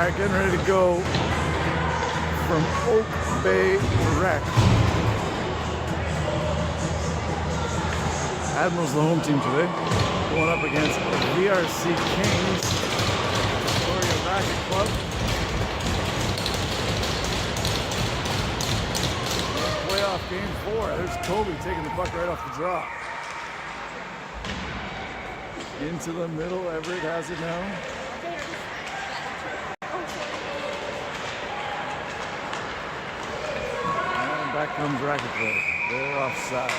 Alright, getting ready to go from Oak Bay Rec. Admirals the home team today, going up against VRC Kings, Victoria Racket Club. Playoff game 4. There's Kobe taking the puck right off the draw. Into the middle, Everett has it now. And back comes Racket Club. They're offside.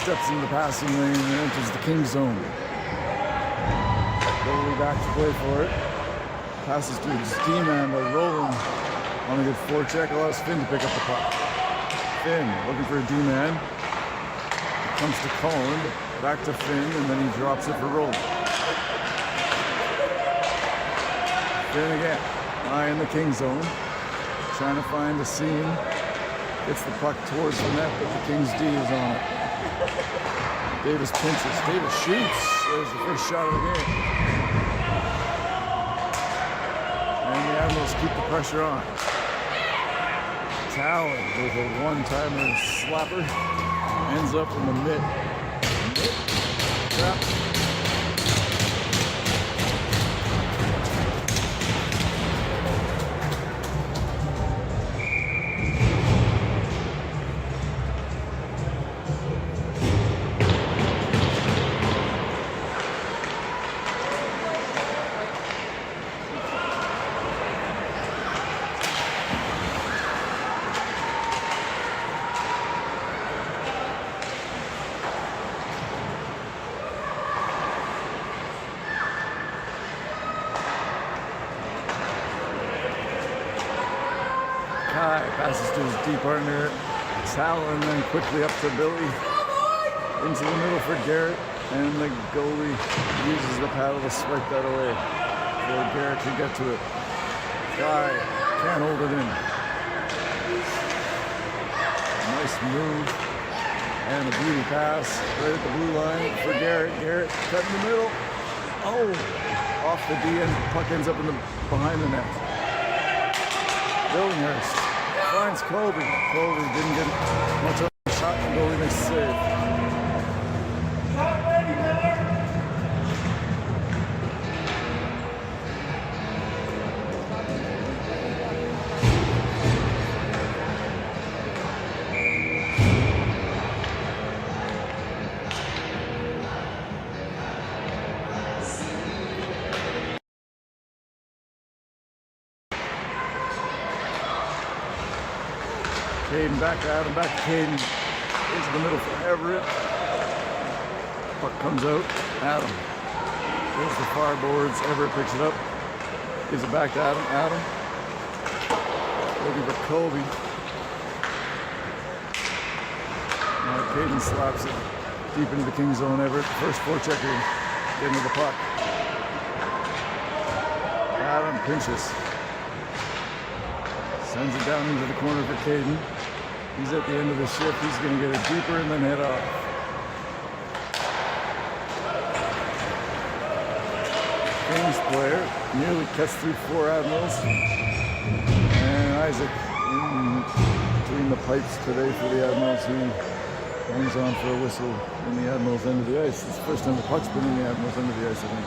Steps in the passing lane and enters the Kings zone. Goalie back to play for it. Passes to his D-man by Roland on a good forecheck. Allows Finn to pick up the puck. Finn looking for a D-man. Comes to Colin. Back to Finn, and then he drops it for Roland. Finn again. High in the Kings zone. Trying to find a seam. Gets the puck towards the net, but the Kings D is on it. Davis pinches. Davis shoots. There's the first shot of the game. And the Admirals keep the pressure on. Talon with a one-timer slapper. Ends up in the mid. Trap. Passes to his D partner, Sal, and then quickly up to Billy. Into the middle for Garrett, and the goalie uses the paddle to swipe that away before Garrett can get to it. Guy can't hold it in. Nice move, and a beauty pass right at the blue line for Garrett. Garrett cut in the middle. Oh, off the D, and puck ends up in the behind the net. Billinghurst finds Colby. Colby didn't get much of a shot, and goalie makes a save. Caden back to Adam, back to Caden. Into the middle for Everett. Puck comes out. Adam. There's the far boards. Everett picks it up. Gives it back to Adam. Adam. Looking for Colby. Now Caden slaps it deep into the Kings zone. Everett. First forechecker getting to the puck. Adam pinches. Sends it down into the corner for Caden. He's at the end of the shift. He's going to get it deeper and then head off. Kings player nearly cuts through 4 Admirals. And Isaac in between the pipes today for the Admirals. He hangs on for a whistle in the Admirals end of the ice. It's the first time the puck's been in the Admirals end of the ice, I think.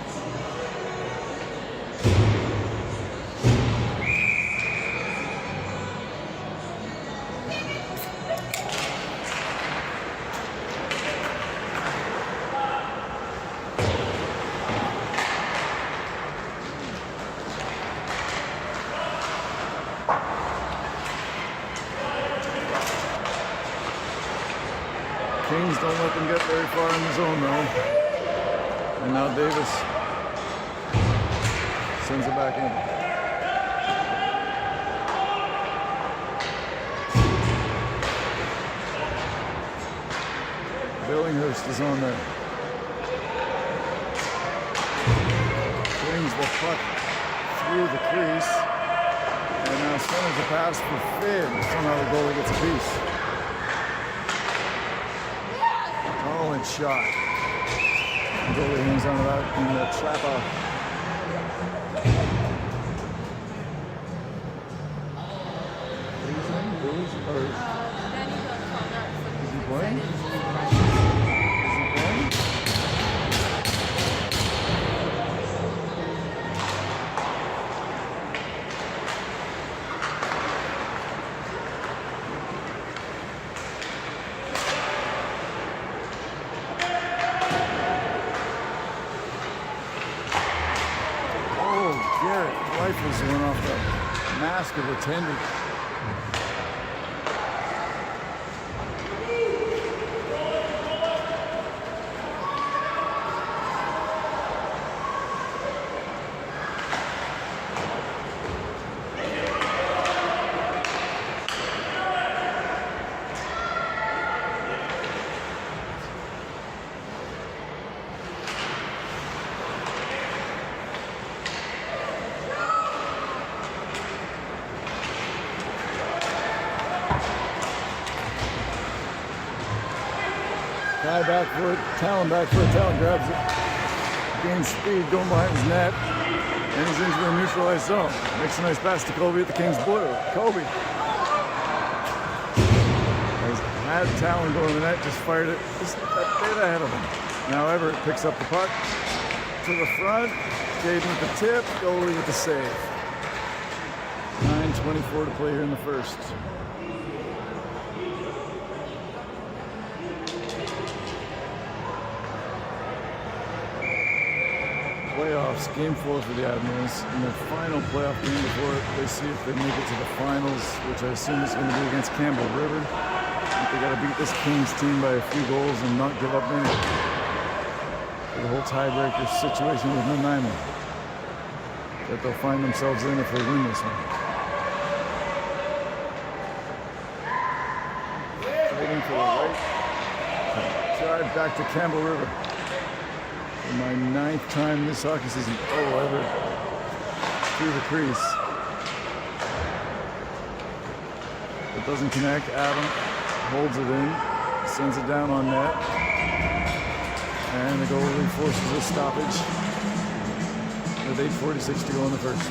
Kings don't let them get very far in the zone though. And now Davis sends it back in. Billinghurst is on there. Brings the puck through the crease. And now centers the pass for Finn. Somehow the goalie gets a piece. Collins shot. The goalie hangs on to that in the trap off. Rifles went off the mask of the tender. Guy back for it, Talon back for it, Talon grabs it, gains speed, going behind his net, and he's into the neutralized zone. Makes a nice pass to Kobe at the Kings blue. Kobe has had Talon go in the net, just fired it just a bit ahead of him. Now Everett picks up the puck to the front, Jaden with the tip, goalie with the save. 9:24 to play here in the first. Playoffs, game 4 for the Admirals in their final playoff game before they see if they make it to the finals, which I assume is going to be against Campbell River. I think they got to beat this Kings team by a few goals and not give up any. For the whole tiebreaker situation with Nanaimo that they'll find themselves in if they win this one. Waiting for the right drive back to Campbell River. My 9th time this hockey season. Oh, Everett through the crease. It doesn't connect. Adam holds it in, sends it down on net, and the goalie forces a stoppage with 8:46 to go in the first.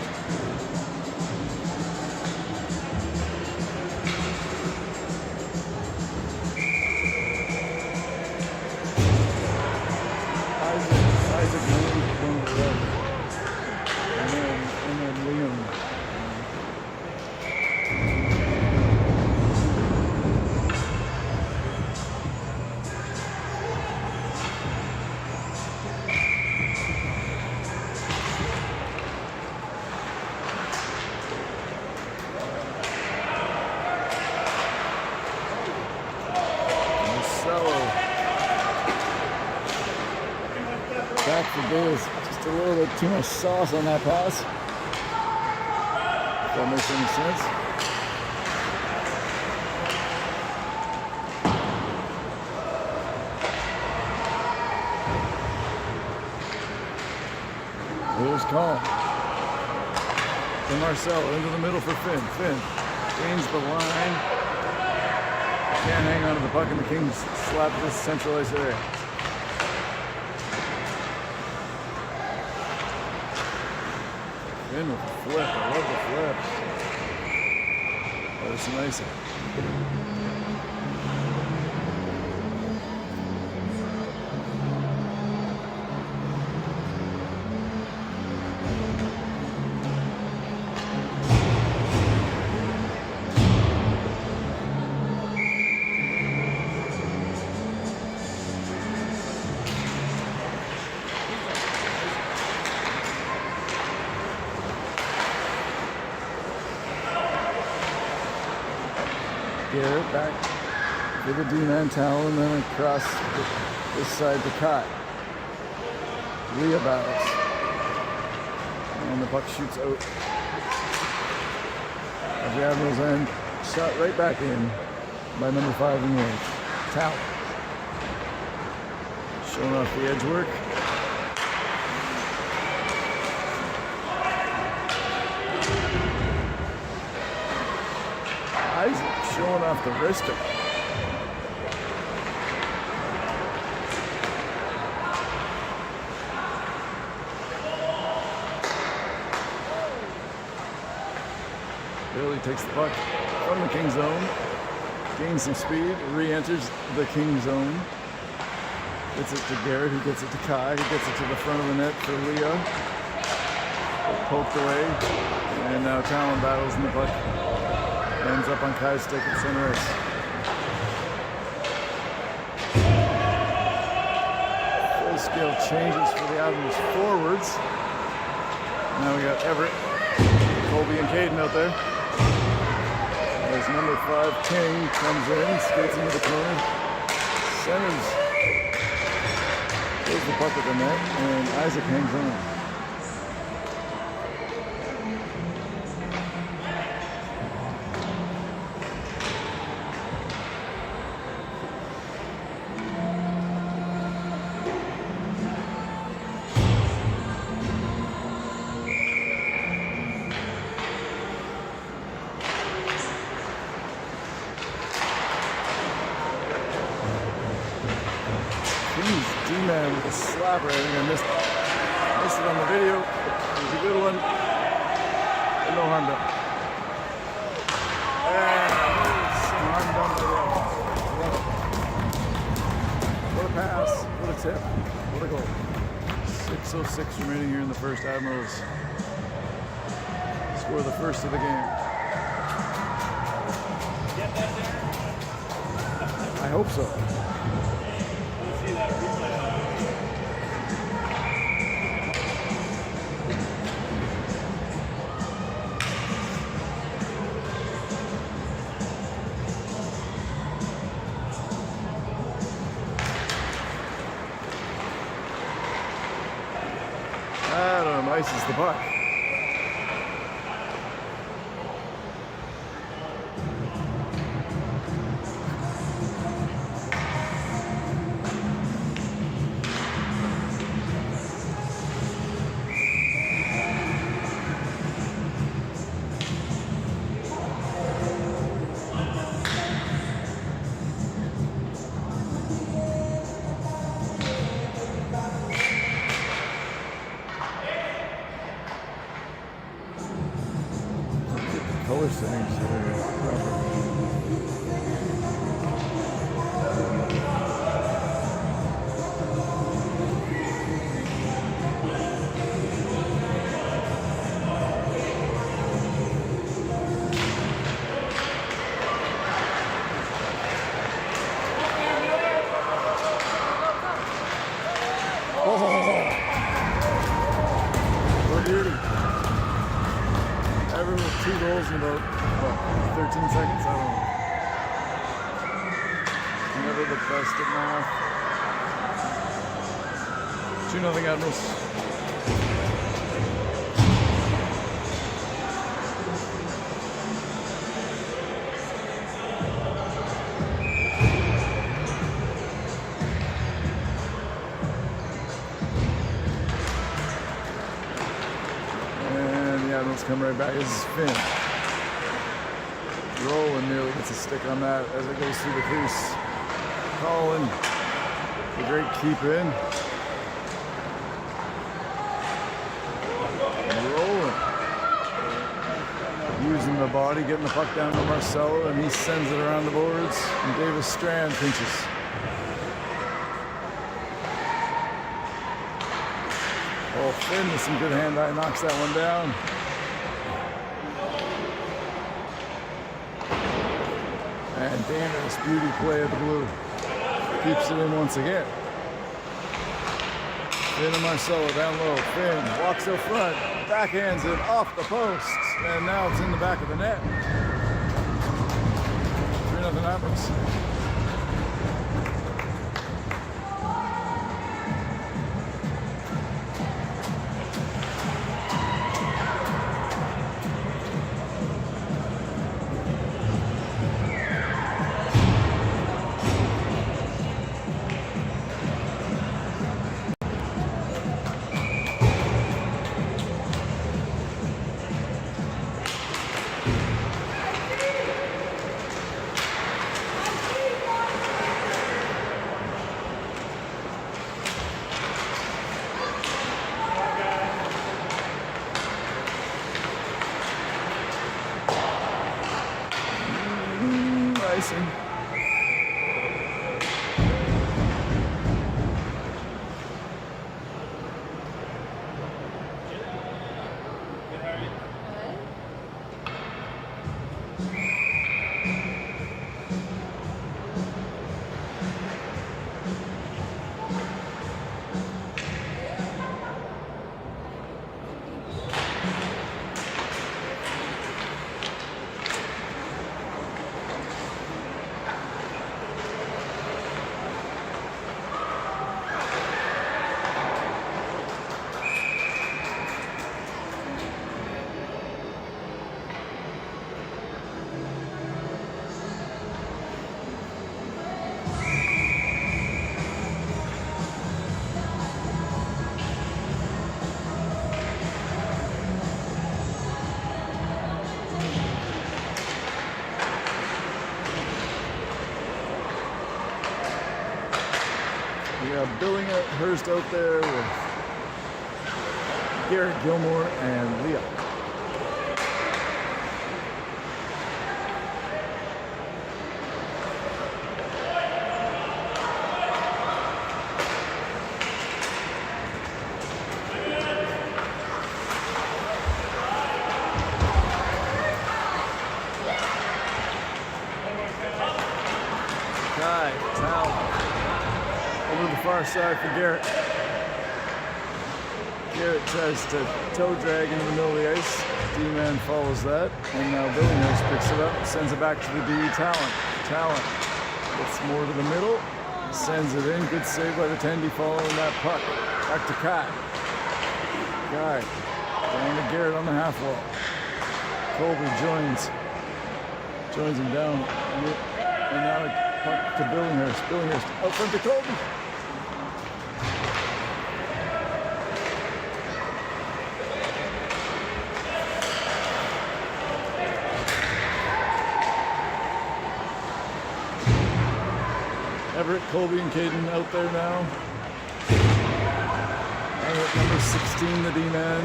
Back for Davis. Just a little bit too much sauce on that pass. If that makes any sense. Here's Call. To Marcelo, into the middle for Finn. Finn gains the line. Can't hang on to the puck, and the Kings slap this centralized area. Finn with the flip. I love the flips. That is nice. Garrett back to the D-man towel and then across this side to Cott. Leah battles. And the puck shoots out of the Admirals end. Shot right back in by number 5 in the range. Towel. Showing off the edge work. Isaac showing off the wristing. Billy takes the puck from the king zone, gains some speed, re-enters the king zone, gets it to Garrett, who gets it to Kai, who gets it to the front of the net for Leah. Poked away, and now Talon battles in the puck. Ends up on Kai's stick at center ice. Full-scale changes for the Admirals forwards. Now we got Everett, Colby, and Caden out there. As number 5, King, comes in, skates into the corner, centers, throws the puck at the net, and Isaac hangs on. D-man with a slapper. I think I missed it on the video. It was a good one. And no harm done. And some harm done by the What a pass. What a tip. What a goal. 6:06 remaining here in the first. Admirals score the first of the game. I hope so. Adam ices the puck. Color settings are with 2 goals in about 13 seconds. I don't know. Never the best at math. 2-0 Admirals. Admirals come right back. This is Finn. Roland nearly gets a stick on that as it goes through the crease. Colin, a great keep in. Roland using the body, getting the puck down to Marcelo, and he sends it around the boards. And Davis Strand pinches. Oh, Finn with some good hand-eye knocks that one down. And Daniels, beauty play of the blue. Keeps it in once again. Finn and Marcelo down low. Finn walks up front, backhands it off the post, and now it's in the back of the net. 3-0 Admirals. icing. We have Billinghurst out there with Garrett Gilmore and Leo. Kai, Tal. Over the far side for Garrett. Garrett tries to toe drag into the middle of the ice. D-man follows that. And now Billinghurst picks it up, sends it back to the D. Talent gets more to the middle, sends it in. Good save by the 10D following that puck. Back to Kai. Guy down to Garrett on the half wall. Colby joins him down. And now a puck to Billinghurst. Billinghurst out front to Colby. Everett, Colby, and Caden out there now. Everett, number 16, the D-man.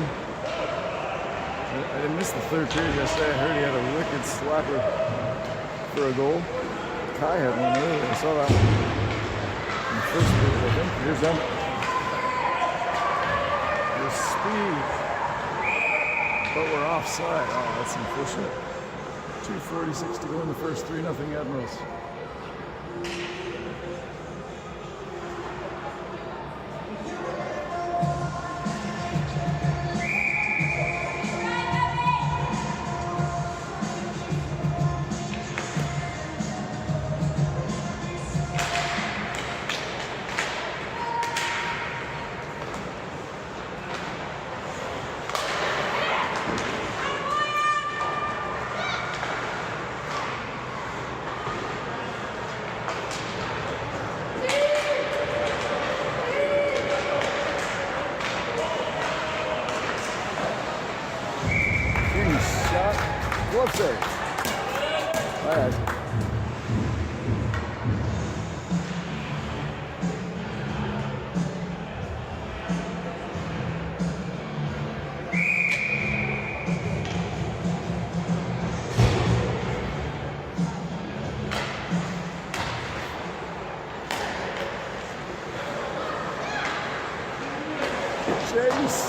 I missed the third period yesterday. I heard he had a wicked slapper for a goal. Kai had one earlier. I saw that one in the first period, I think. Here's Emmett. There's speed. But we're offside. Oh, that's unfortunate. 2:46 to go in the first, 3-0 Admirals. Glove save. All right. Chase.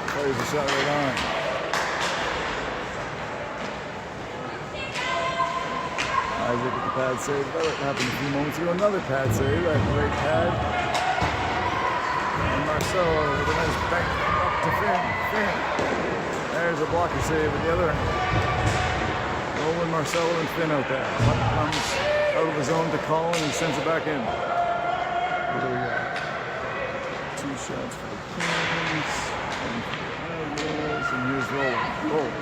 Plays the shot right on. Isaac with the pad save. That happened a few moments ago. Another pad save. That great pad. And Marcelo with a nice bank up to Finn. There's a blocker save at the other end. Roland, Marcelo, and Finn out there. Puck comes out of the zone to Colin and sends it back in. What do we got? 2 shots for the Kings. One for the Admirals. And here's Roland.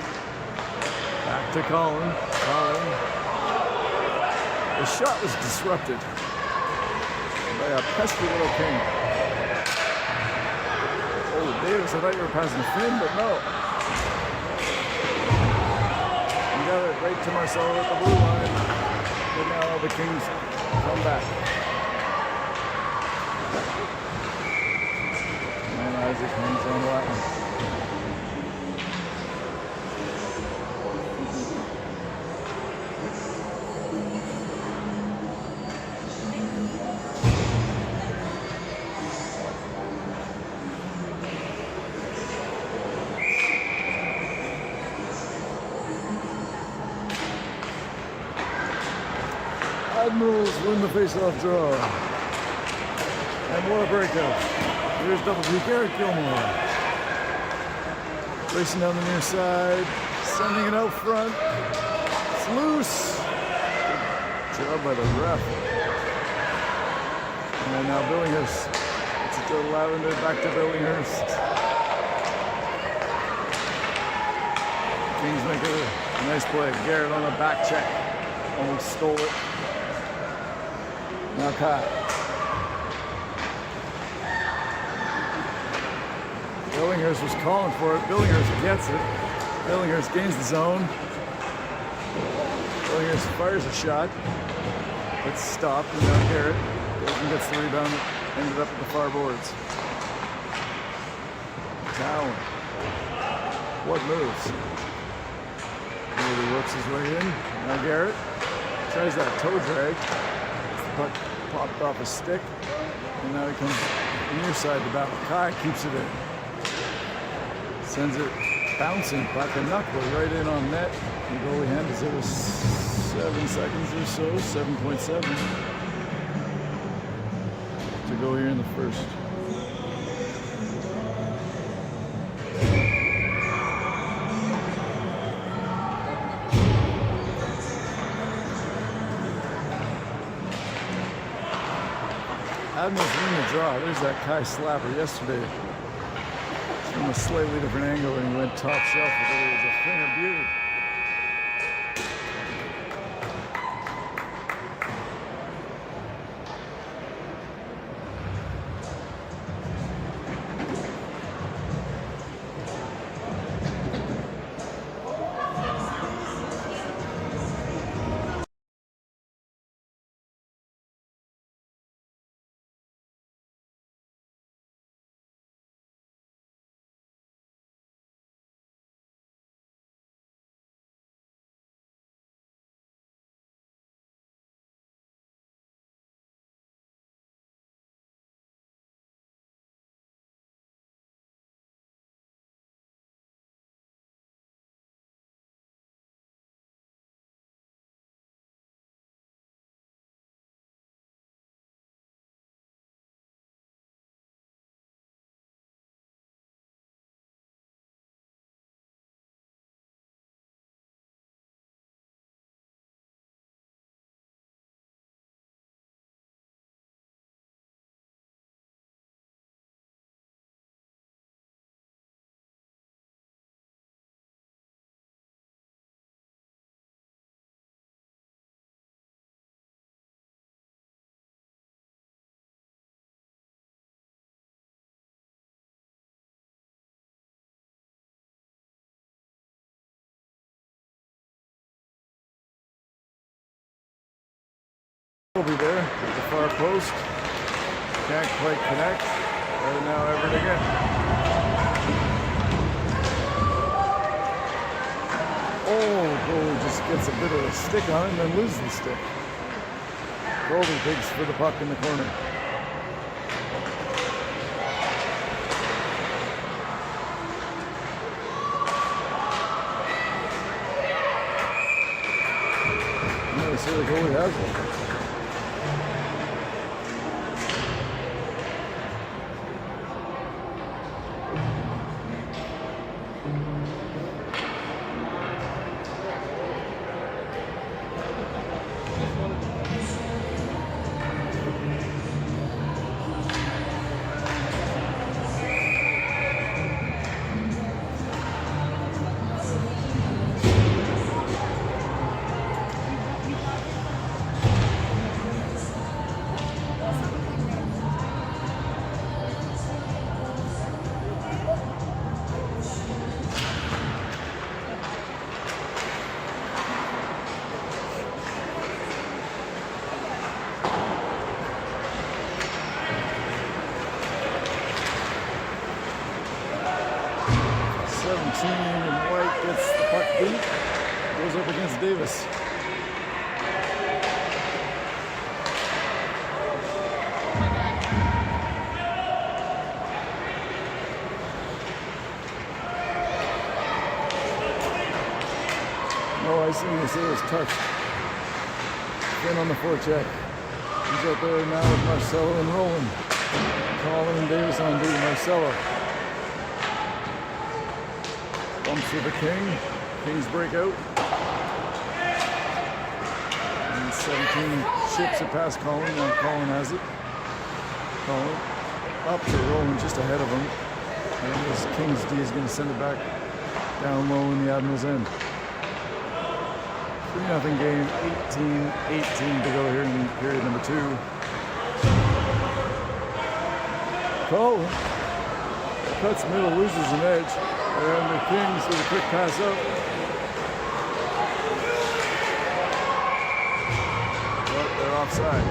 Back to Colin. The shot was disrupted by a pesky little king. Oh, Davis, I thought you were passing to Finn, but no. You got it right to Marcelo at the blue line. But now the Kings come back. And Isaac hangs on that one. Admirals win the face-off draw. And what a breakup. Here's double G Garrett Gilmore. Racing down the near side, sending it out front. It's loose. Good job by the ref. And now Billinghurst. It's to Lavender, back to Billinghurst. Kings make a nice play. Garrett on the back check. Almost stole it. Now Kyle. Billinghurst was calling for it. Billinghurst gets it. Billinghurst gains the zone. Billinghurst fires a shot. It's stopped, and now Garrett goes and gets the rebound. Ended up at the far boards. Cowan. What moves? He works his way in. Now Garrett tries that toe drag. The puck popped off his stick. And now he comes near side to battle. Kai keeps it in. Sends it bouncing back a knuckle right in on net. The goalie handles it with 7 seconds or so, 7.7 to go here in the first. Admirals win the draw. There's that Kai slapper yesterday. From a slightly different angle, and he went top shelf, but it was a thing of beauty. Will be there at the far post. Can't quite connect. And now Everett again. Oh, goalie just gets a bit of a stick on it and then loses the stick. Goalie digs for the puck in the corner. No, so the goalie has one. And White gets the puck beat, goes up against Davis. No icing, they say it was touched. Finn on the forecheck. He's out there now with Marcelo and Roland. Colin and Davis on duty. Marcelo. Bumps with the King. King's breakout. And 17 ships are past Colin. Now Colin has it. Colin up to Roland just ahead of him. And this King's D is going to send it back down low in the Admirals' end. 3-0 game, 18-18 to go here in period number 2. Colin cuts middle, loses an edge, and the Kings with a quick pass up. But they're offside.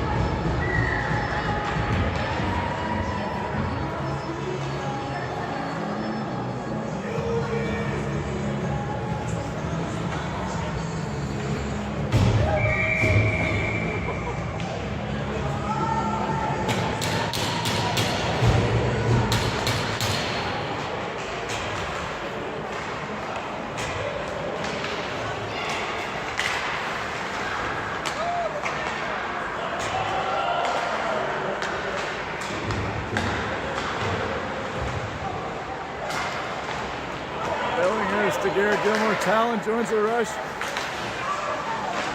To Garrett Gilmore. Talon joins the rush.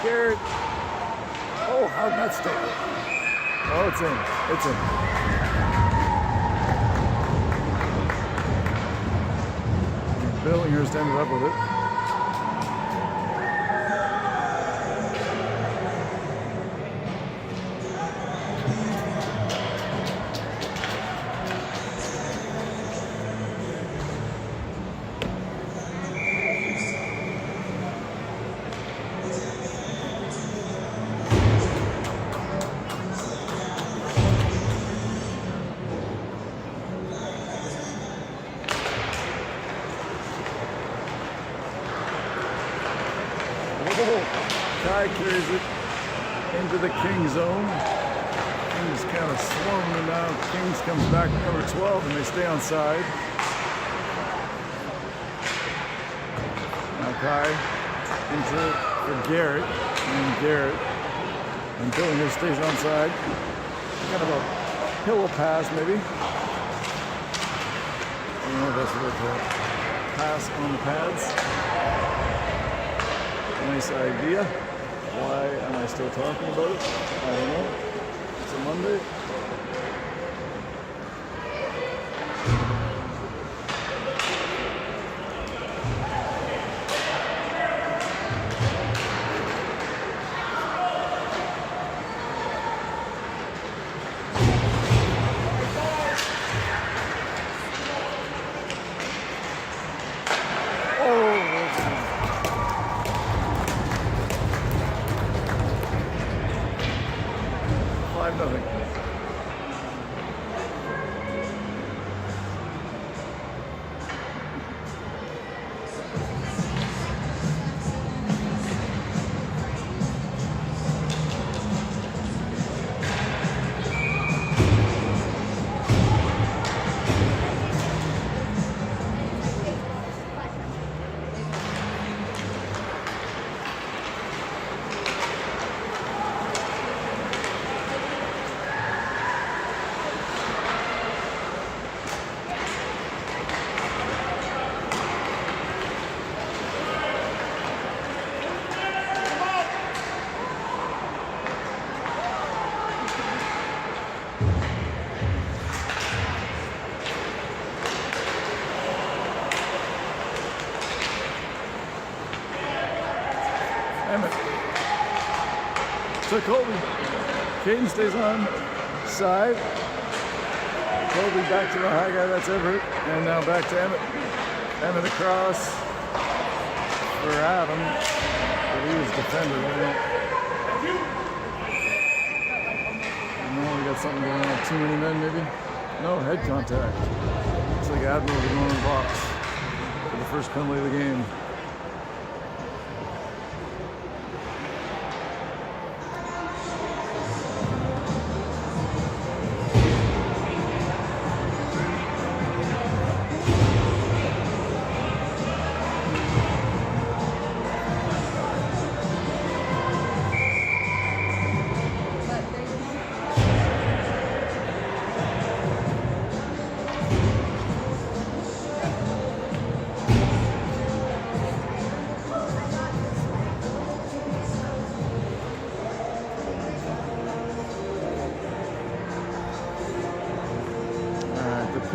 Garrett. Oh, how'd that stay? Oh, it's in. It's in. Billinghurst ended up with it. Kai carries it into the King zone. Kings kind of swarming now. Kings comes back to number 12 and they stay on side. Now Kai into it for Garrett. And Garrett. And Billinger stays on side. Kind of a pillow pass maybe. I don't know if that's what they call it. Pass on the pads. Nice idea. Why am I still talking about it? I don't know. It's a Monday. Nothing. To Colby. Caden stays on side. Colby back to the high guy, that's Everett. And now back to Emmett. Emmett across for Adam. But he was defended. No, we got something going on. Too many men maybe? No, head contact. Looks like Admirals are going in the box for the first penalty of the game.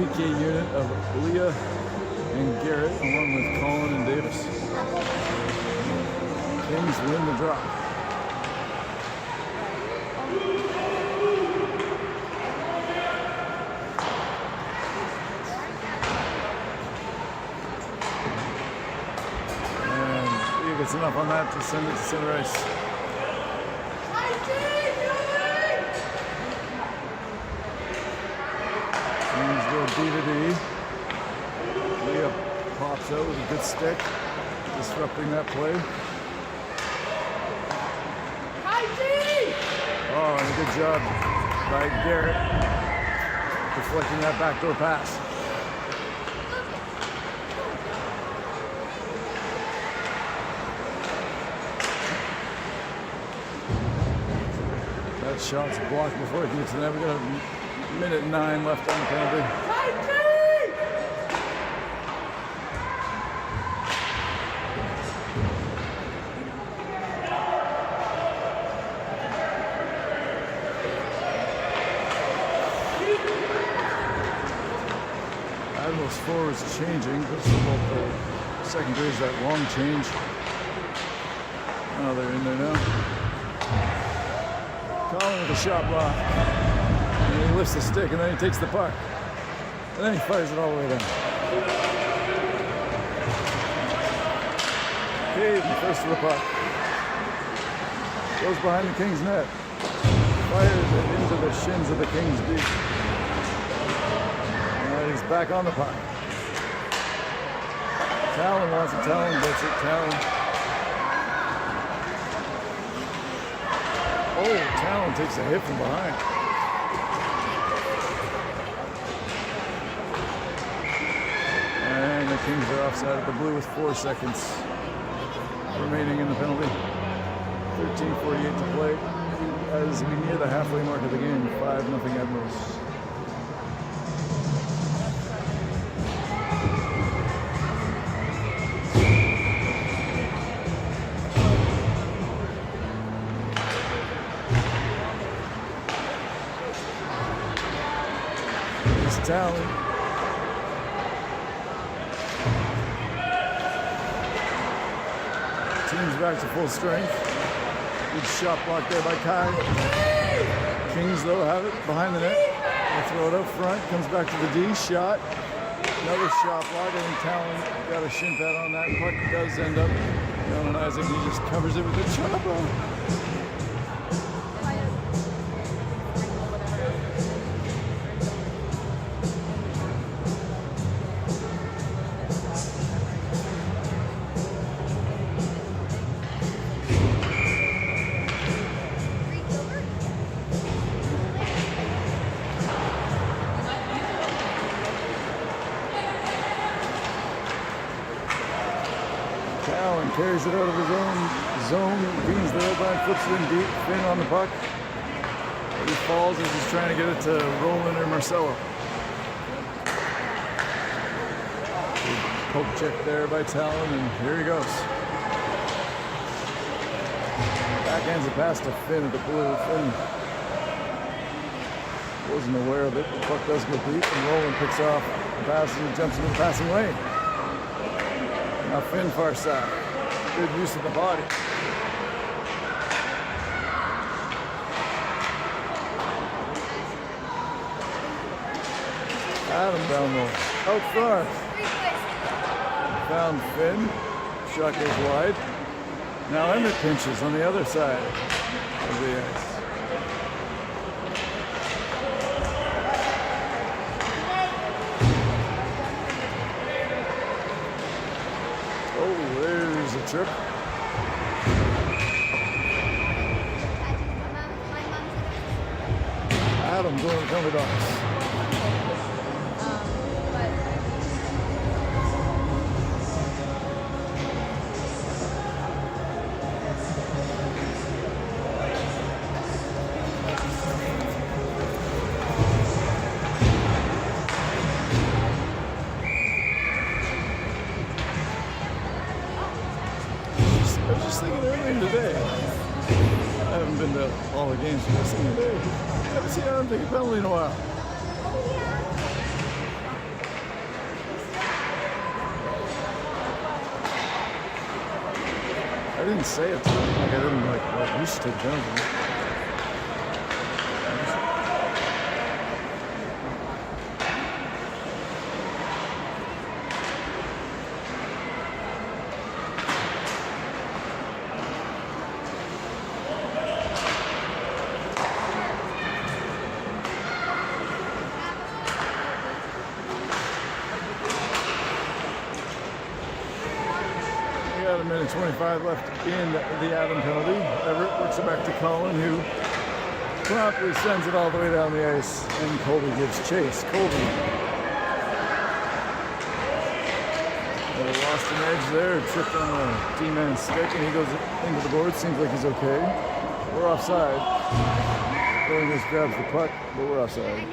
PK unit of Leah and Garrett, along with Colin and Davis. Kings win the drop. And Leah gets enough on that to send it to center ice. D to D. Leah pops out with a good stick, disrupting that play. Oh, and a good job by Garrett deflecting that backdoor pass. That shot's blocked before it gets to net. We got a minute 9 left on the penalty. Admirals forwards changing. This is about the secondary is that long change. Oh, they're in there now. Colin with a shot block. And he lifts the stick and then he takes the puck. And then he fires it all the way down. Cade first to the puck. Goes behind the Kings net. Fires it into the shins of the Kings deep. He's back on the puck. Talon wants it. Talon gets it. Talon. Oh, Talon takes a hit from behind. And the Kings are offside at the blue with 4 seconds remaining in the penalty. 13:48 to play. As we near the halfway mark of the game, 5-0 Admirals. Talon. Team's back to full strength. Good shot block there by Kai. Kings, though, have it behind the net. They throw it up front. Comes back to the D. Shot. Another shot block. I think Talon got a shin pad on that. Puck does end up down on Isaac. He just covers it with the chopper. Carries it out of his own zone, beans the line, flips it in deep, Finn on the puck. He falls as he's trying to get it to Roland or Marcelo. Poke check there by Talon, and here he goes. Backhands a pass to Finn at the blue. Finn wasn't aware of it. The puck does go deep, and Roland picks off the pass and jumps into the passing lane. Now Finn far side. Good use of the body. Adam down low. Out front. Found Finn. Shot goes wide. Now Emmett pinches on the other side of the ice. Oh, there's a trip. Adam going to cover dogs. I was just thinking earlier today. I haven't been to all the games, but I was thinking today. I haven't seen Adam take a penalty in a while. I didn't say it to him. Like I didn't like we should take penalty. We got a minute 25 left in the Adam penalty. Everett works it back to Colin, who promptly sends it all the way down the ice, and Colby gives chase. Colby lost an edge there, tripped on a D-man's stick, and he goes into the board. Seems like he's okay. We're offside. Billinghurst grabs the puck, but we're offside.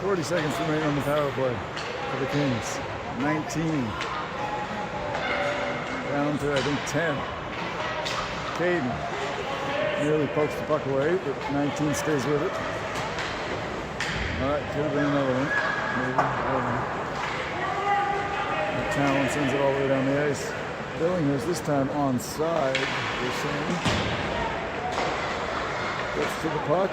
40 seconds remaining on the power play for the Kings. 19. Down to, I think, 10. Caden nearly pokes the puck away, but 19 stays with it. All right, could have been another one. Maybe. I don't know. Talon sends it all the way down the ice. Billinghurst this time onside, they're saying. Gets to the puck.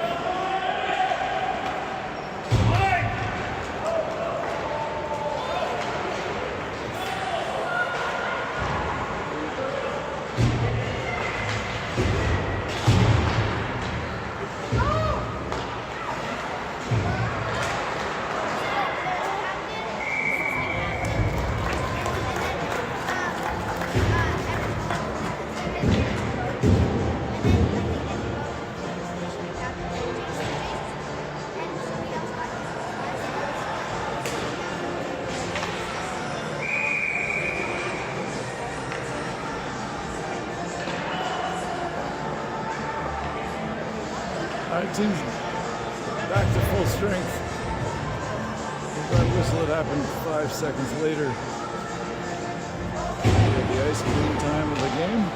All right, team's back to full strength. That whistle had happened 5 seconds later. We have the ice clean time of the game.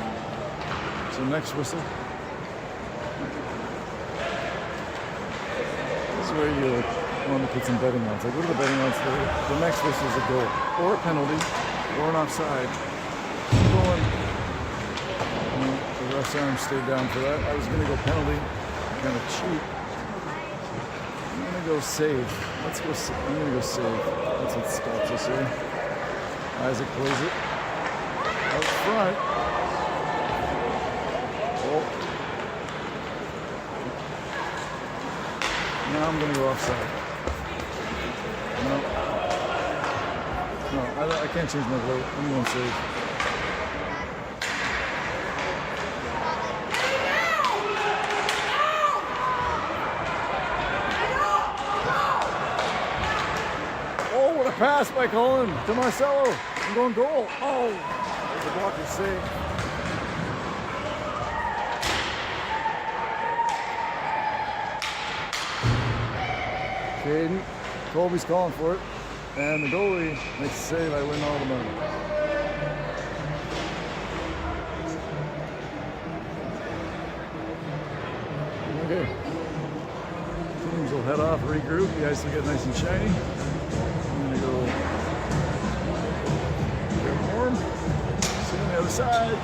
So next whistle. This is where you want to put some betting odds. Like, what are the betting odds for the next whistle is a goal, or a penalty, or an offside. Going. The ref's arm stayed down for that. I was going to go penalty. Kind of cheap. I'm gonna go save. Let's go. I'm gonna go save. That's what Scott just said. Isaac plays it out front. Oh. Now I'm gonna go offside. No, I can't change my vote. I'm going save. Pass by Colin to Marcelo. I'm going goal. Oh, the blocker save. Caden, Colby's calling for it, and the goalie makes a save. I win all the money. Okay. Teams will head off, regroup. The ice will get nice and shiny. Get warm. See you on the other side.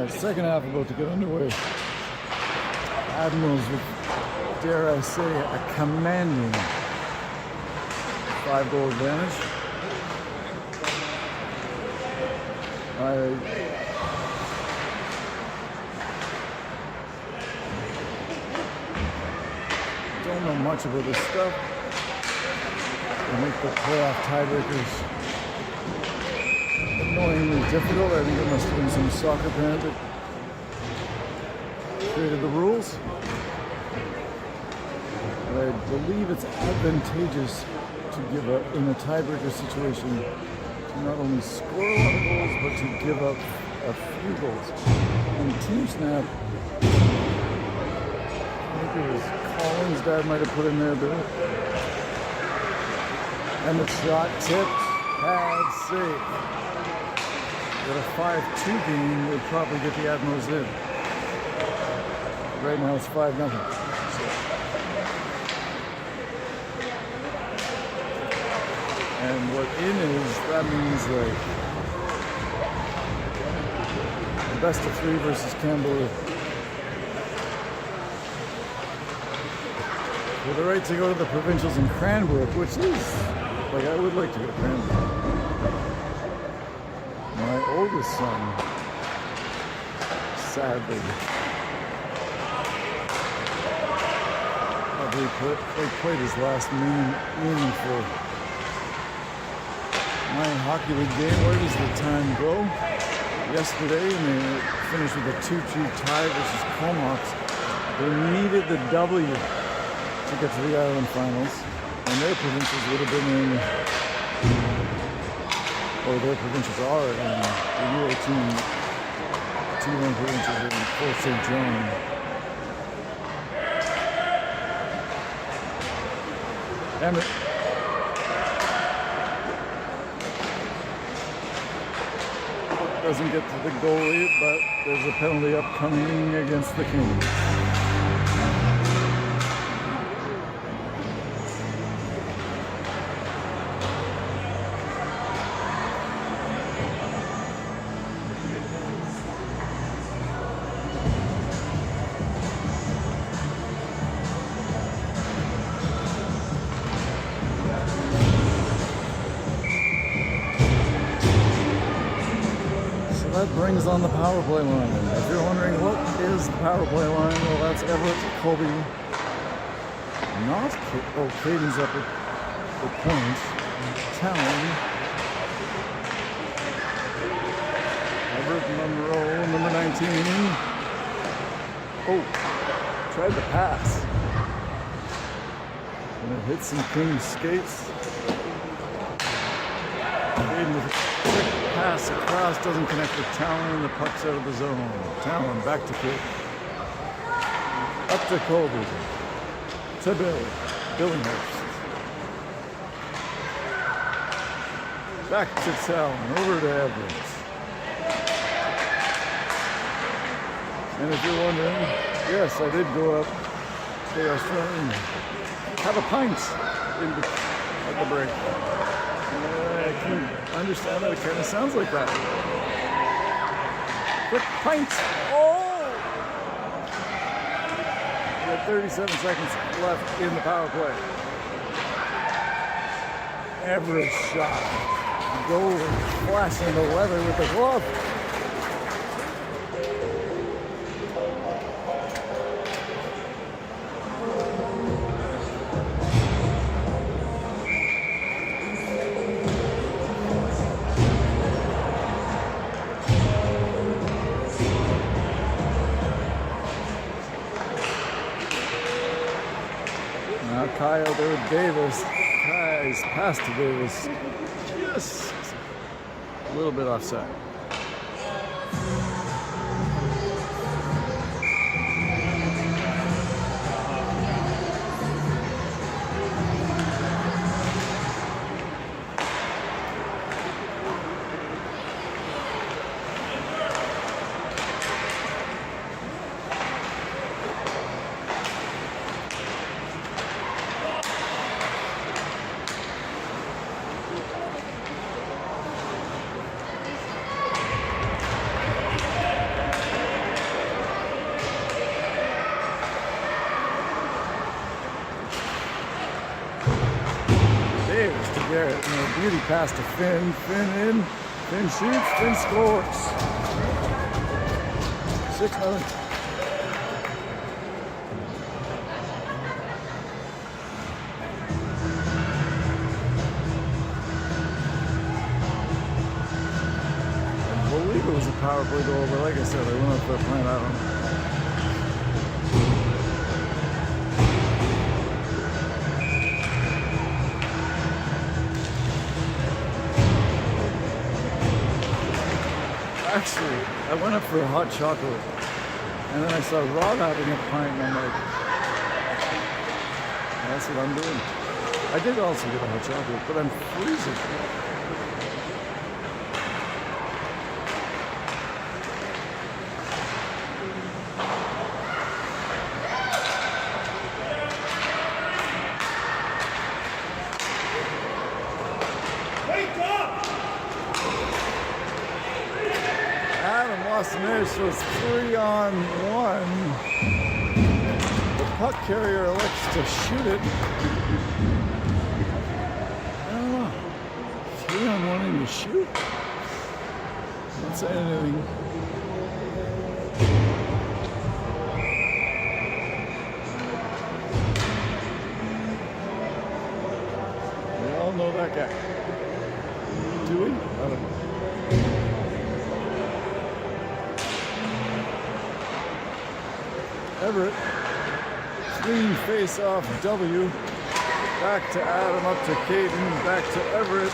Second half about to get underway. Admirals with, dare I say, a commanding 5-goal advantage. I don't know much about this stuff. I make the playoff tiebreakers annoyingly difficult. I think it must have been some soccer parent that created the rules. But I believe it's advantageous to give up in a tiebreaker situation to not only score a lot of goals, but to give up a few goals. On Team Snap, I think it was Collins' dad might have put in there, but and the shot tipped, pad safe. With a 5-2 game, would probably get the Admirals in. Right now it's 5-0. And what in is, that means like the best of 3 versus Campbell. With the right to go to the provincials in Cranbrook, which is, like, I would like to go to Cranbrook. My oldest son, sadly, probably played his last meaningful minor hockey league game. Where does the time go? Yesterday, and they finished with a 2-2 tie versus Comox. They needed the W to get to the Island Finals, and their provincials would have been in, or their provincials are in the U13 T1 provincials in Fort St. John. Emmett. Doesn't get to the goalie, but there's a penalty upcoming against the Kings. That brings on the power play line. If you're wondering what is the power play line, well, that's Everett, Colby, not Caden's up at the point, Talon, Everett, Monroe, number 19. Oh, tried to pass. And it hit some King skates. Caden with a quick pass across, doesn't connect with Talon, and the puck's out of the zone. Talon back to Kid. Up to Colby. To Billinghurst. Back to Talon, over to Evans. And if you're wondering, yes, I did go up to the restaurant and have a pint at the break. I can understand that it kind of sounds like that. Quick pint! Oh! We have 37 seconds left in the power play. Every shot. Goal flashing the leather with the glove. Now Kai out there with Davis. Kai's pass to Davis. Just a little bit offside. Garrett. And a beauty pass to Finn. Finn in. Finn shoots. Finn scores. 6-0. I believe it was a power play goal, but like I said, I went up there playing, I don't know. Actually, I went up for a hot chocolate, and then I saw Rob having a pint, and I'm like, that's what I'm doing. I did also get a hot chocolate, but I'm freezing. There, so it's 3-on-1. The puck carrier elects to shoot it. I don't know. 3-on-1 and you shoot? Not saying anything. We all know that guy. Do we? I don't know. Everett, clean face-off W, back to Adam, up to Caden, back to Everett,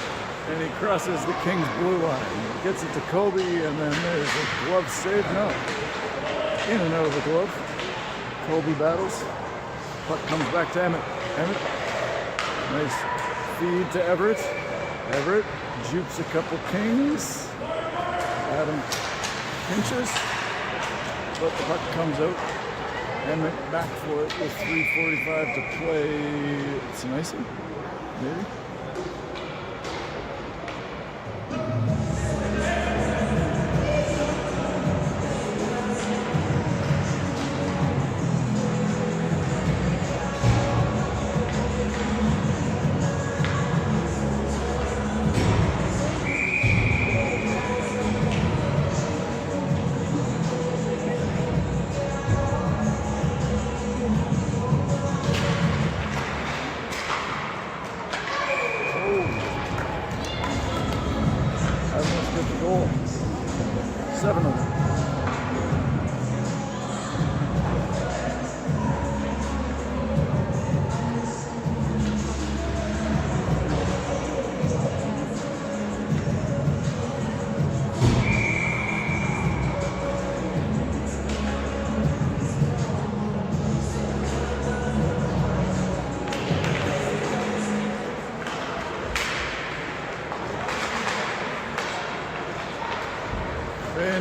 and he crosses the Kings blue line. Gets it to Kobe, and then there's a glove save. No, in and out of the glove. Kobe battles. Puck comes back to Emmett. Emmett, nice feed to Everett. Everett jukes a couple Kings. Adam pinches, but the puck comes out. Emmett back for it with 3:45 to play. It's an icing, maybe. Goal. 7 of them.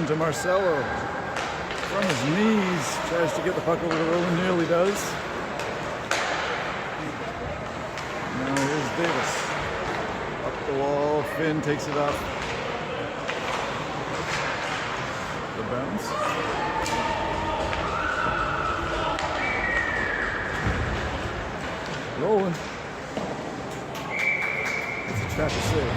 To Marcelo from his knees, tries to get the puck over the road and nearly does. Now here's Davis. Up the wall, Finn takes it up. The bounce. Rolling. It's a trap to save.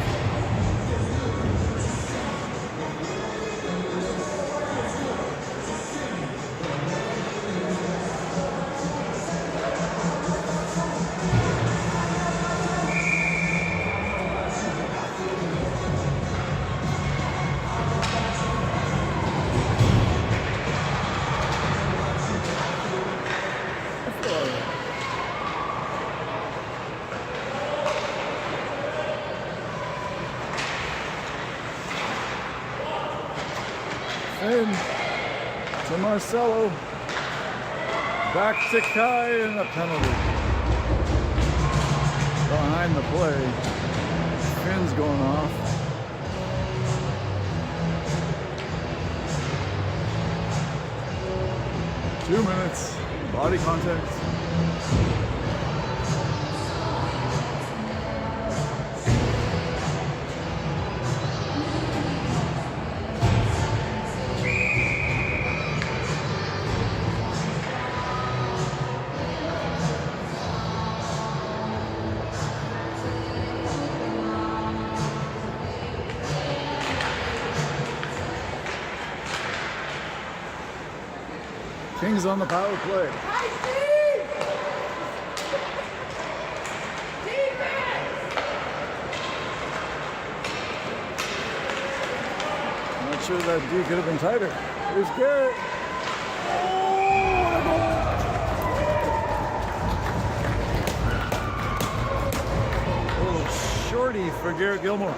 In to Marcelo, back to Kai, and a penalty. Behind the play, Finn's going off. Two minutes, body contact. Kings on the power play. Not sure that D could have been tighter. Here's Garrett. A little shorty for Garrett Gilmore.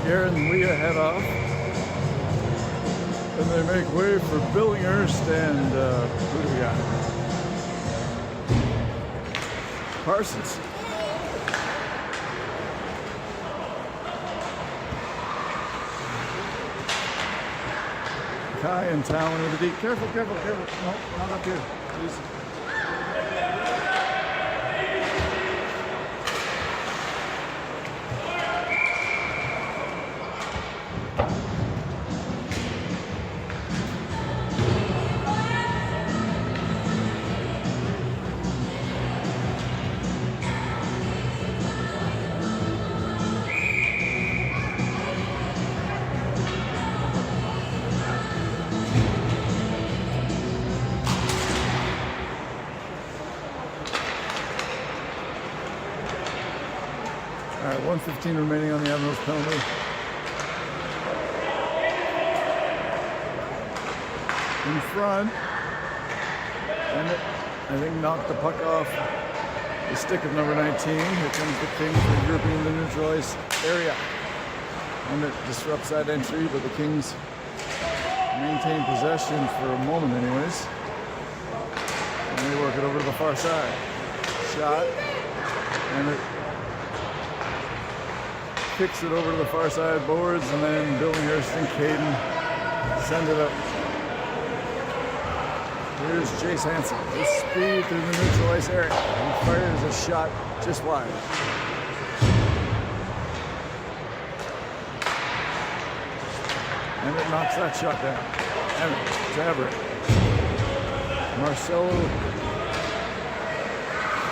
Garrett and Leah head off. And they make way for Billinghurst and who do we got? Parsons. Kai and Talon with the deep. Careful, careful, careful. No, not up here. Please. All right, 1:15 remaining on the Admirals penalty. In front. And it, I think, knocked the puck off the stick of number 19. Here comes the Kings for European the neutralized area. And it disrupts that entry, but the Kings maintain possession for a moment anyways. And they work it over to the far side. Shot. And it kicks it over to the far side boards, and then Billinghurst and Caden send it up. Here's Jace Hansen. His speed through the neutralized area. He fires a shot just wide. And it knocks that shot down. And Everett. Marcelo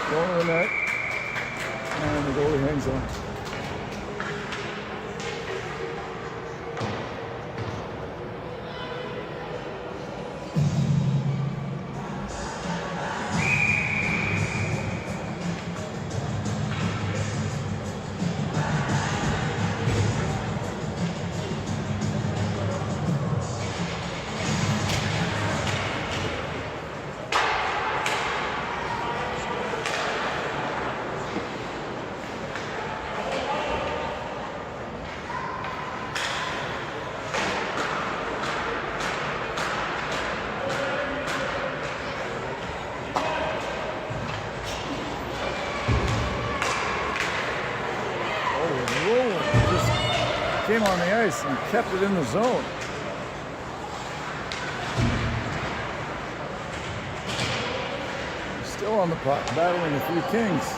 going to the net. And the goalie hangs on. Came on the ice and kept it in the zone. Still on the puck, battling a few Kings.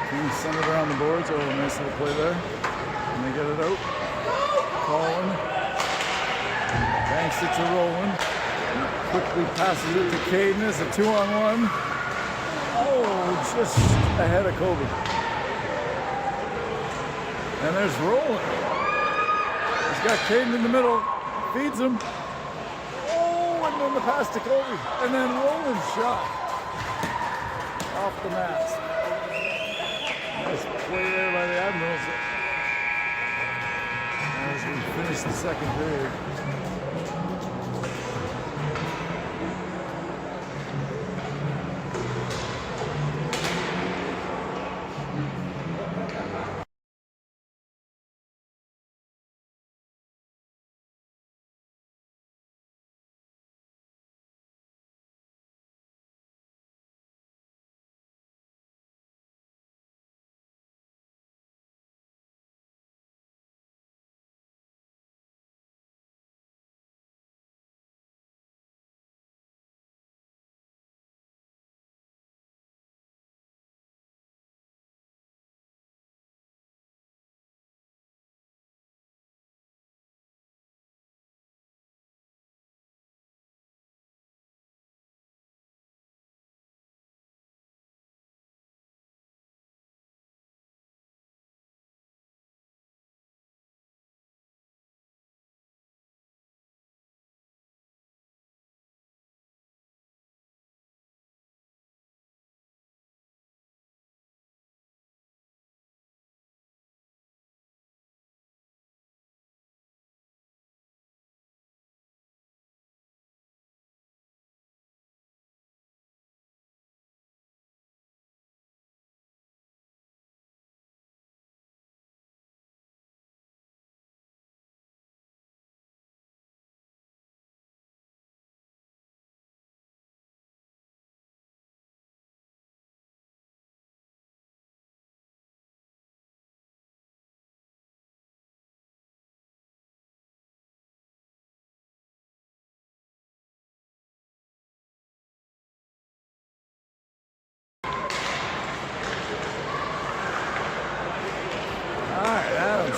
Kings send it around the boards. Oh, nice little play there. And they get it out. Colin banks it to Roland. Quickly passes it to Caden as a 2-on-1. Oh, just ahead of Kobe. And there's Roland. He's got Caden in the middle, feeds him. Oh, and then the pass to Kobe. And then Roland's shot off the mast. Nice play there by the Admirals as we finish the second period.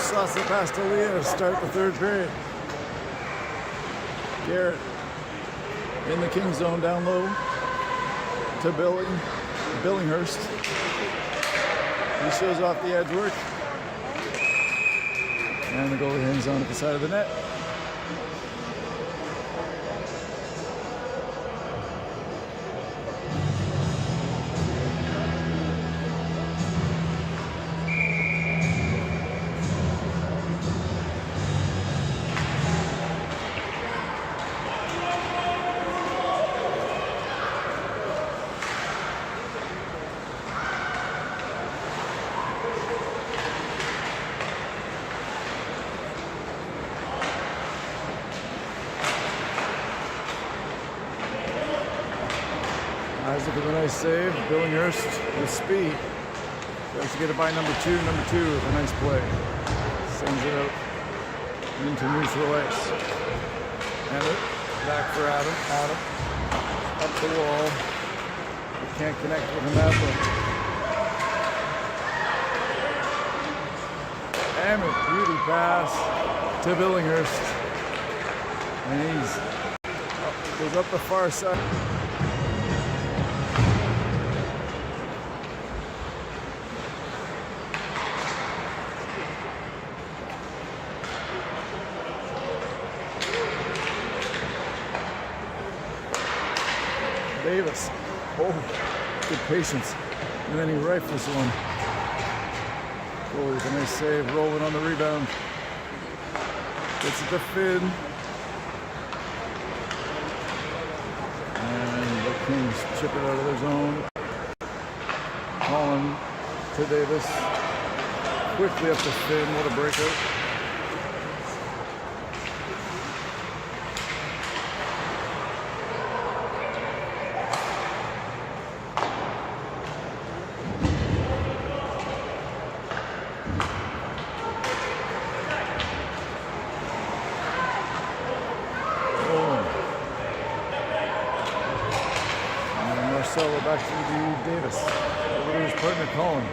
slots it past Aaliyah to start the third period. Garrett in the King zone down low to Billinghurst. He shows off the edge work. And the goalie hangs on at the side of the net. Isaac with a nice save. Billinghurst with speed. Tries to get it by number two. Number two with a nice play. Sends it out into neutral ice. And it back for Adam. Adam up the wall. He can't connect with Anapa. And a beauty pass to Billinghurst. And goes up the far side. Davis. Oh, good patience. And then he rifles one. Oh, with a nice save. Rolling on the rebound. Gets it to Finn. And the Kings chip it out of their zone. Holland to Davis. Quickly up to Finn. What a breakout. Back to the Davis. Over to his partner Colin.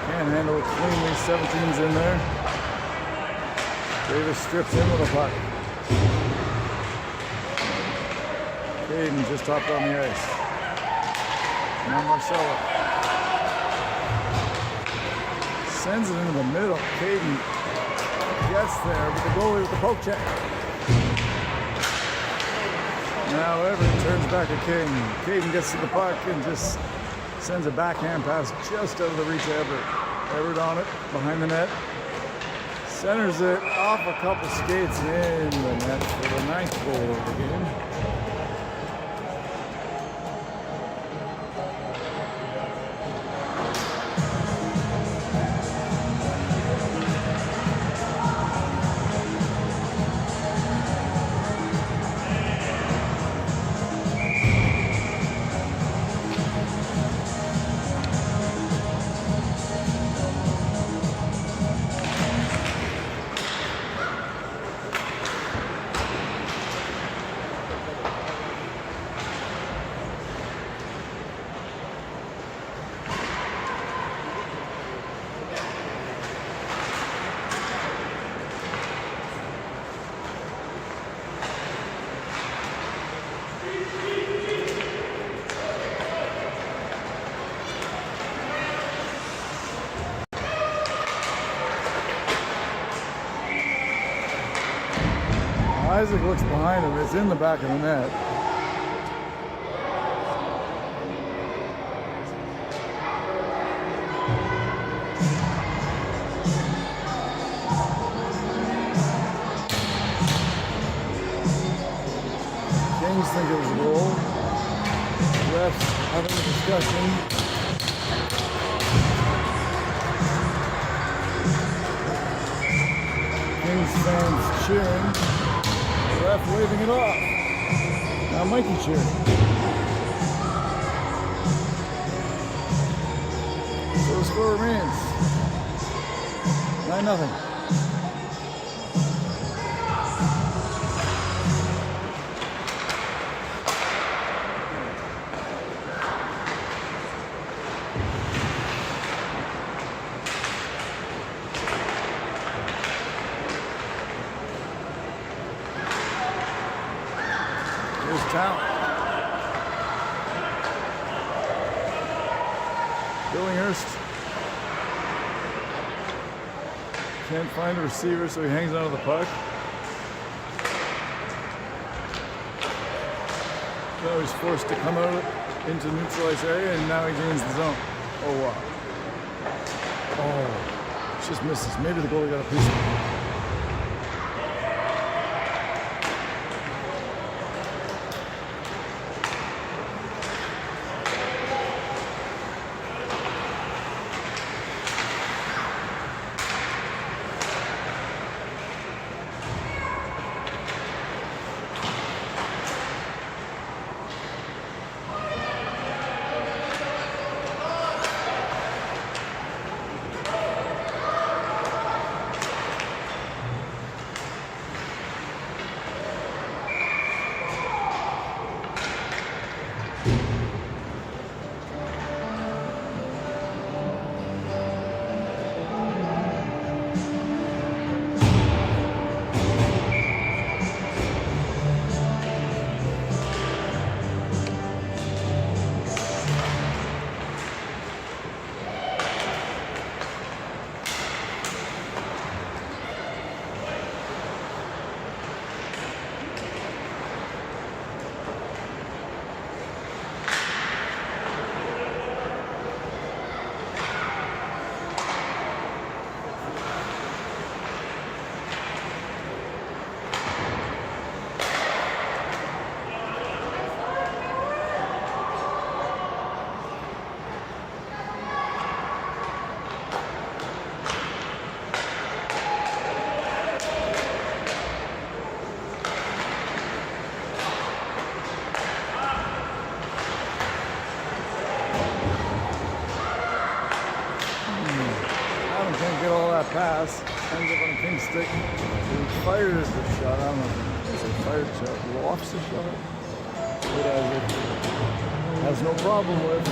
Can't handle it cleanly. 17's in there. Davis strips in with a puck. Caden just hopped on the ice. Now Marcelo. Sends it into the middle. Caden gets there with the goalie with the poke check. Now Everett turns back at King. Caden gets to the puck and just sends a backhand pass just out of the reach of Everett. Everett on it, behind the net. Centers it off a couple skates and in the net for the 9th goal of the game. Isaac looks behind him. It's in the back of the net. Kings think it was a goal. Refs having a discussion. Kings fans cheering. Ref waving it off. Now Mikey cheering. So the score remains 9-0. Here's Talent. Billinghurst can't find the receiver, so he hangs onto the puck. So he's forced to come out into neutralized area, and now he gains the zone. Oh wow. Oh, just misses. Maybe the goalie got a piece of it. Pass, ends up on a pink stick. He fires the shot. I don't know if it's a fired shot, lofts the shot, but has no problem with.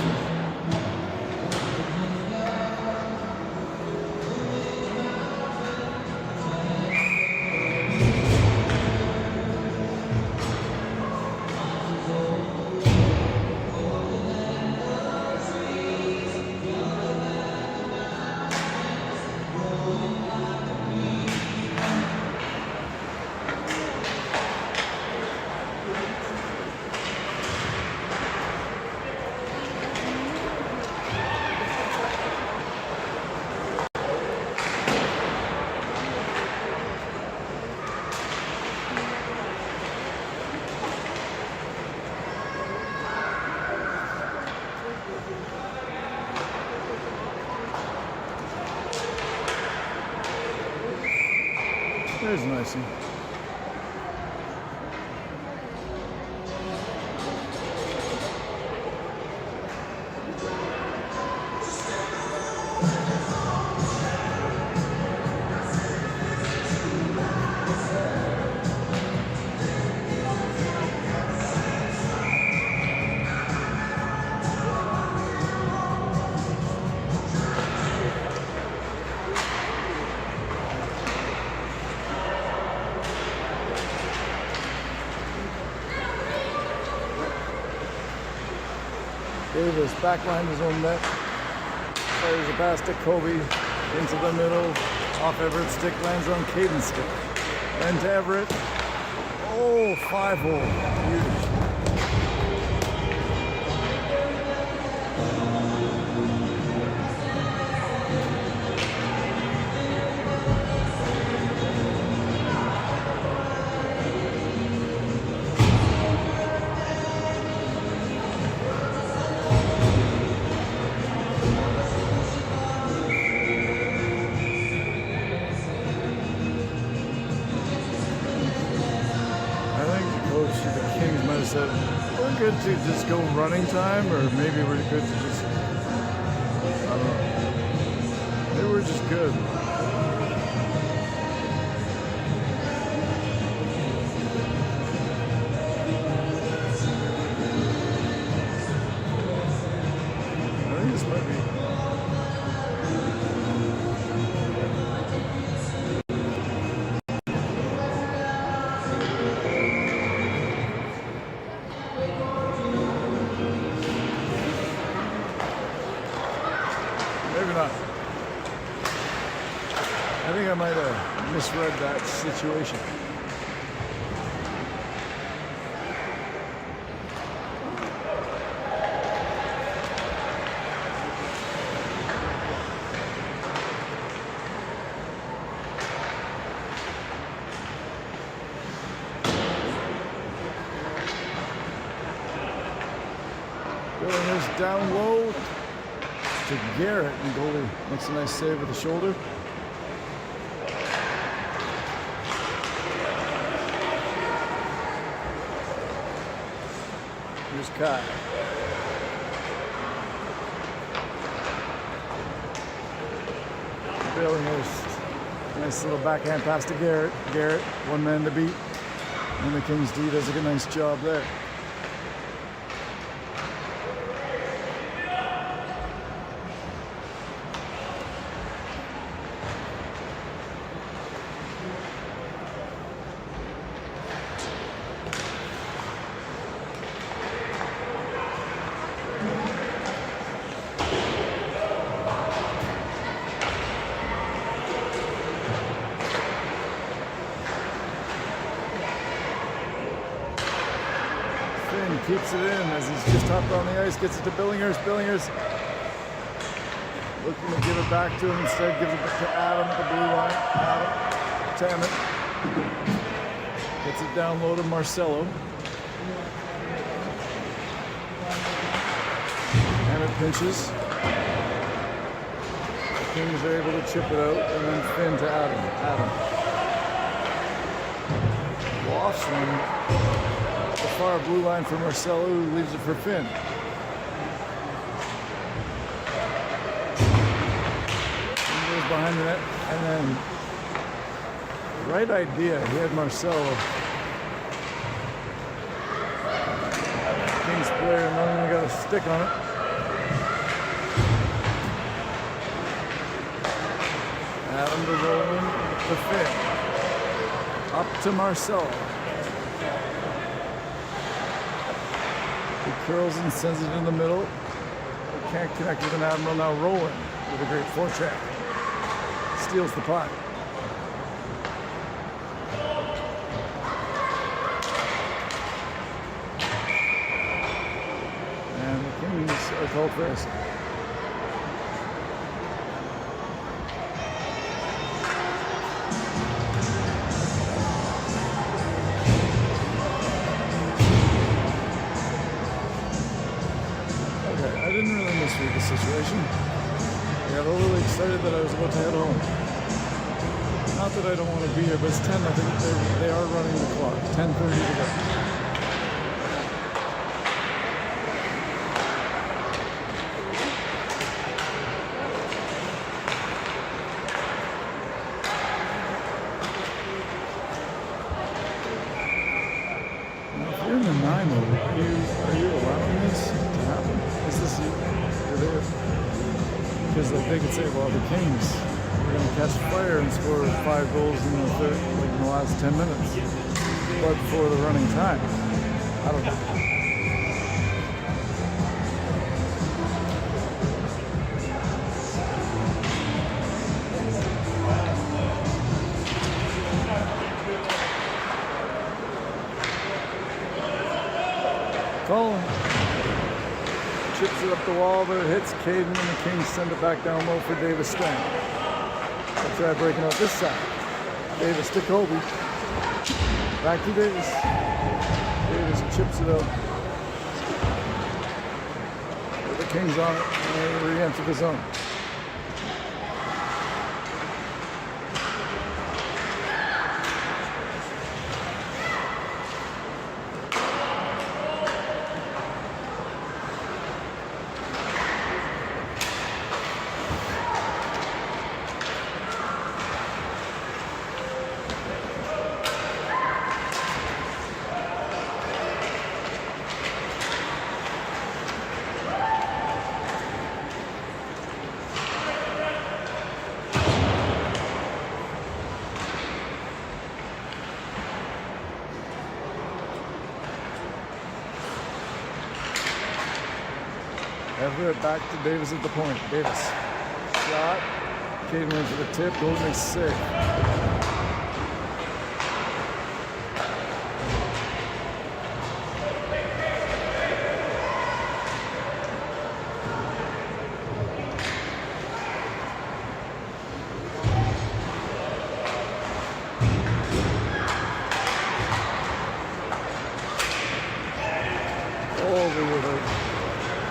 There's an icing. Davis backline his own net. Fires a pass to Kobe into the middle. Off Everett's stick, lands on Caden's stick. And to Everett. Oh, 5-hole. Huge. Said we're good to just go running time, or maybe we're good to just, I don't know, maybe we're just good. I think this might be. think I might have misread that situation. Billinger's down low to Garrett, and goalie makes a nice save with the shoulder. Here's Kai. Billinger's nice little backhand pass to Garrett. Garrett, one man to beat, and the Kings D does a nice job there. Keeps it in as he's just hopped on the ice, gets it to Billingers. Billingers looking to give it back to him, instead gives it to Adam at the blue line. Adam, Tammet gets it down low to Marcelo. Tammet pinches. The Kings are able to chip it out, and then Finn to Adam. Adam lofts one. The far blue line for Marcelo, who leaves it for Finn. He goes behind the net, and then right idea. He had Marcelo, Kings player, and then he got a stick on it. Adam to Roland to Finn. Up to Marcelo. He curls and sends it in the middle. He can't connect with an Admiral. Now Roland with a great forecheck. Steals the puck. And the Kings are called for icing. The situation. I got a little excited that I was about to head home. Not that I don't want to be here, but it's 10. I think they are running the clock. 10:30 to go. Now, if you're in the 9-0, are you allowing this to happen? Is this because they could say, well, the Kings are going to catch fire and score 5 goals in the last 10 minutes, but for the running time, I don't know. Colin chips it up the wall, but it hits Caden, and the Kings send it back down low for Davis Stang. They'll try breaking out this side. Davis to Kobe. Back to Davis. Davis chips it out. The Kings on it, and they re-enter the zone. Everett back to Davis at the point. Davis. Shot. Caden went for the tip. Golden is sick. Over with a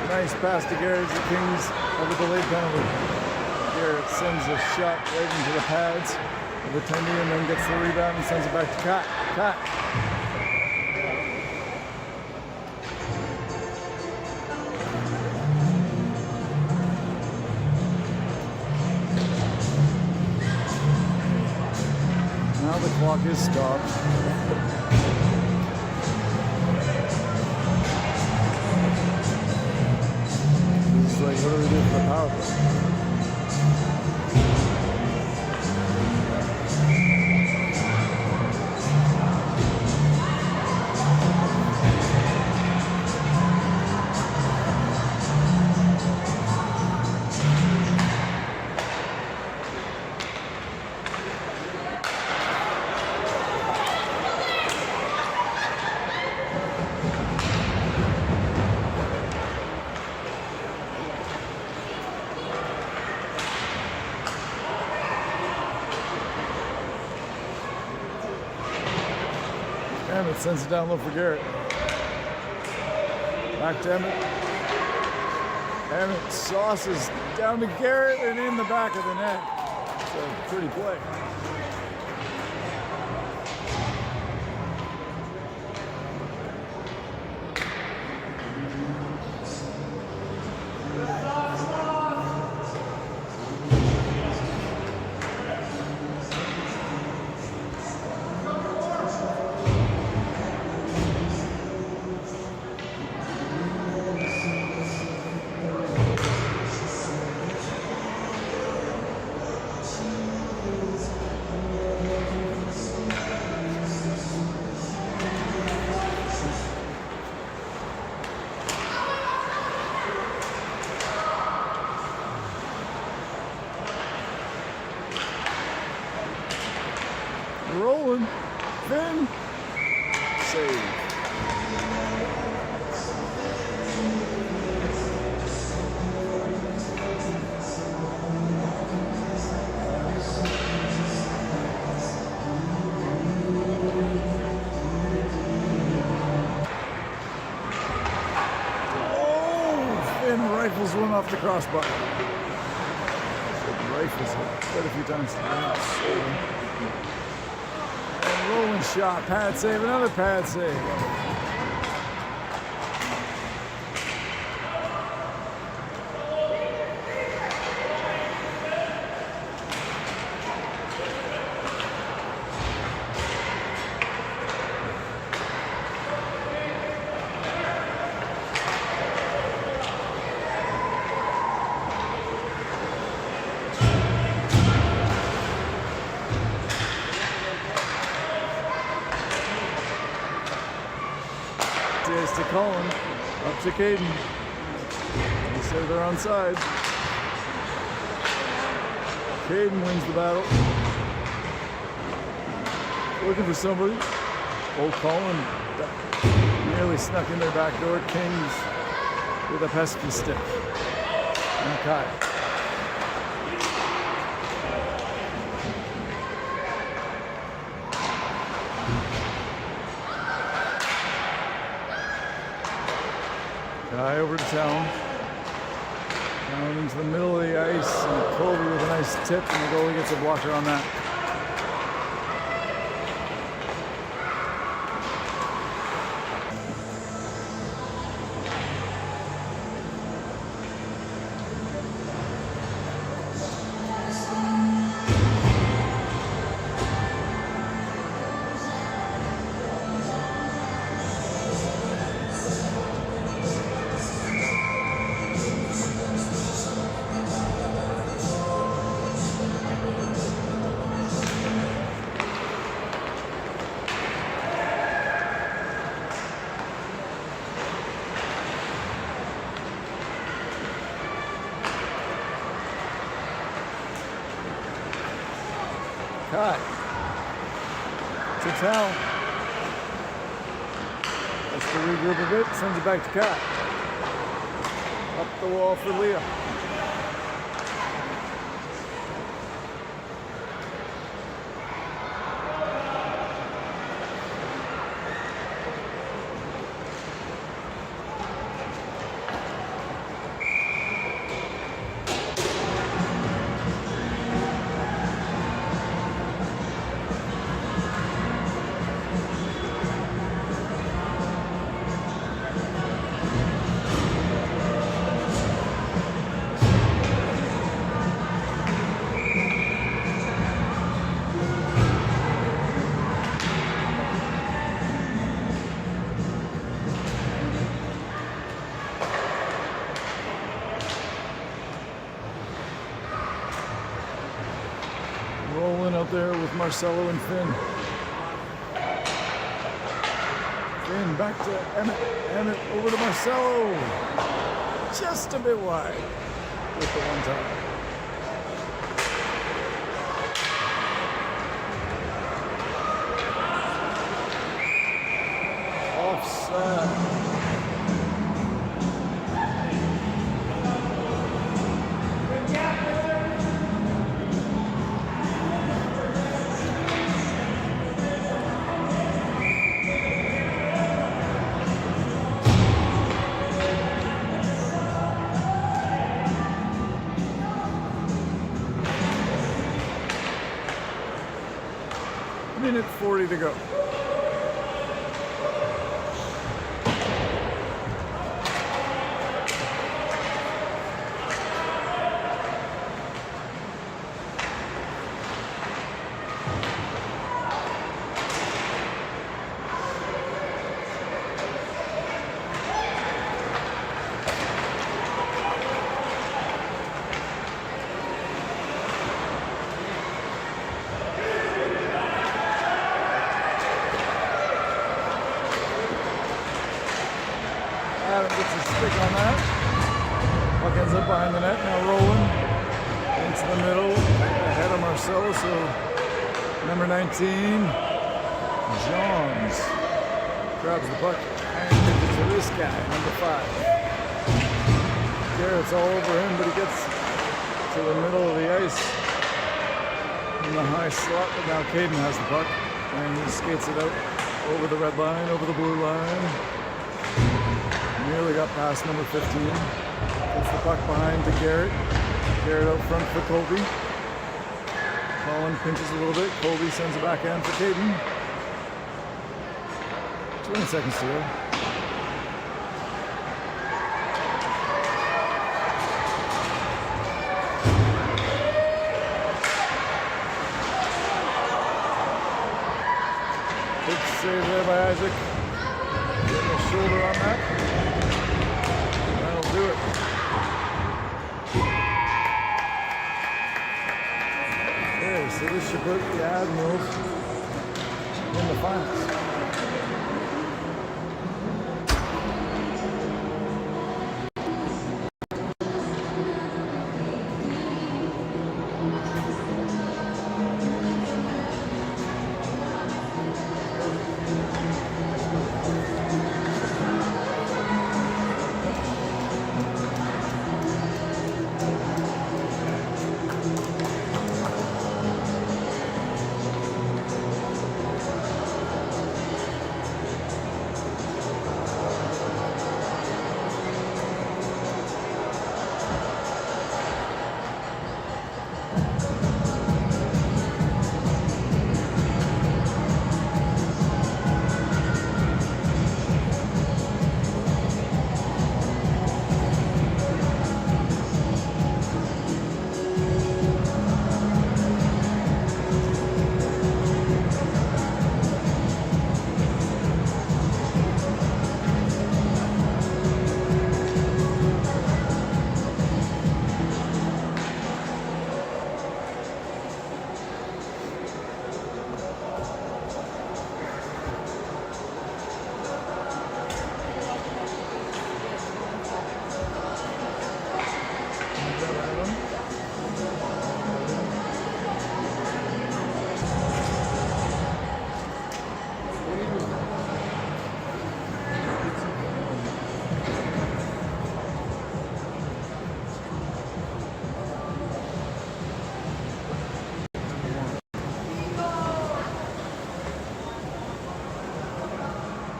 nice pass to Garrett. The Kings have a delayed penalty. Garrett sends a shot right into the pads of the attendee and then gets the rebound and sends it back to Kat. Kat. Now the clock is stopped. Like, what do we do for the power play? Emmett sends it down low for Garrett. Back to Emmett. Emmett sauces down to Garrett and in the back of the net. It's a pretty play. Rolling, Finn, save. Oh, Finn rifles one off the crossbar. Rifles it quite a few times. Rolling shot, pad save, another pad save. To Colin, up to Caden. They say they're onside. Caden wins the battle. Looking for somebody. Old Colin nearly snuck in their back door. Kings with a pesky stick. And Kai. Guy over to Town. Down into the middle of the ice, and Colby with a nice tip, and the goalie gets a blocker on that. Cut. To tell. That's the regroup a bit. Sends it back to Cut. Up the wall for Leah. Rolling out there with Marcelo and Finn. Finn back to Emmett. Emmett over to Marcelo. Just a bit wide with the one time. Offside. Minute 40 to go. Adam gets a stick on that. Puck ends up behind the net, now rolling into the middle, ahead of Marcelo, so number 19, Johns, grabs the puck and gives it to this guy, number 5. Garrett's all over him, but he gets to the middle of the ice in the high slot, but now Caden has the puck, and he skates it out over the red line, over the blue line. Nearly got past number 15. Gets the puck behind to Garrett. Garrett out front for Colby. Colin pinches a little bit. Colby sends it back in for Caden. 20 seconds to go. Big save there by Isaac. Getting a shoulder on that. That'll do it. Okay, so this should put the Admirals in the finals.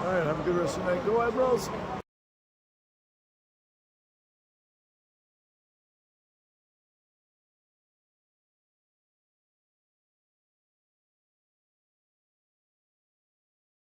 All right, have a good rest of the night. Go Admirals!